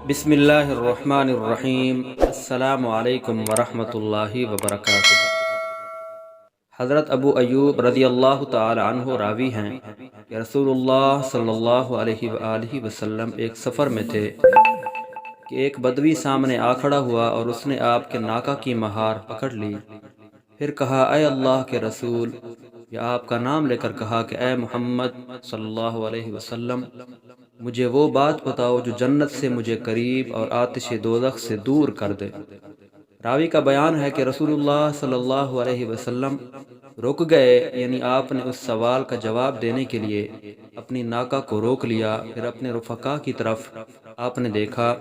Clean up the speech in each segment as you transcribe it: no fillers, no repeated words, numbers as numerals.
بسم اللہ الرحمن الرحیم۔ السلام علیکم ورحمۃ اللہ وبرکاتہ۔ حضرت ابو ایوب رضی اللہ تعالی عنہ راوی ہیں کہ رسول اللہ صلی اللہ علیہ وآلہ وسلم ایک سفر میں تھے کہ ایک بدوی سامنے آ کھڑا ہوا اور اس نے آپ کے ناکہ کی مہار پکڑ لی۔ پھر کہا اے اللہ کے رسول، یا آپ کا نام لے کر کہا کہ اے محمد صلی اللہ علیہ وسلم، مجھے وہ بات بتاؤ جو جنت سے مجھے قریب اور آتش دوزخ سے دور کر دے۔ راوی کا بیان ہے کہ رسول اللہ صلی اللہ علیہ وسلم رک گئے، یعنی آپ نے اس سوال کا جواب دینے کے لیے اپنی ناکہ کو روک لیا۔ پھر اپنے رفقا کی طرف آپ نے دیکھا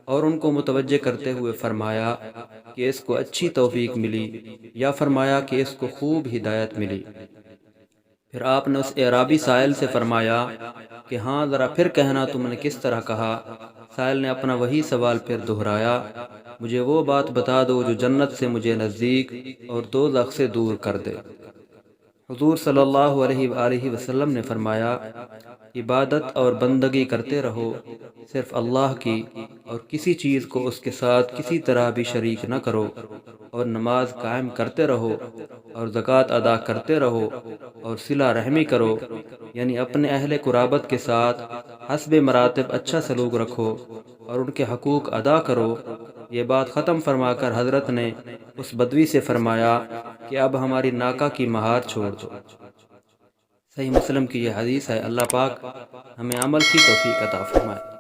اور ان کو متوجہ کرتے ہوئے فرمایا کہ اس کو اچھی توفیق ملی، یا فرمایا کہ اس کو خوب ہدایت ملی۔ پھر آپ نے اس اعرابی سائل سے فرمایا کہ ہاں ذرا پھر کہنا تم نے کس طرح کہا۔ سائل نے اپنا وہی سوال پھر دہرایا، مجھے وہ بات بتا دو جو جنت سے مجھے نزدیک اور دوزخ سے دور کر دے۔ حضور صلی اللہ علیہ وآلہ وسلم نے فرمایا، عبادت اور بندگی کرتے رہو صرف اللہ کی، اور کسی چیز کو اس کے ساتھ کسی طرح بھی شریک نہ کرو، اور نماز قائم کرتے رہو، اور زکوٰۃ ادا کرتے رہو، اور صلہ رحمی کرو، یعنی اپنے اہل قرابت کے ساتھ حسب مراتب اچھا سلوک رکھو اور ان کے حقوق ادا کرو۔ یہ بات ختم فرما کر حضرت نے اس بدوی سے فرمایا کہ اب ہماری ناکہ کی مہار چھوڑ دو۔ صحیح مسلم کی یہ حدیث ہے۔ اللہ پاک ہمیں عمل کی توفیق عطا فرمائے۔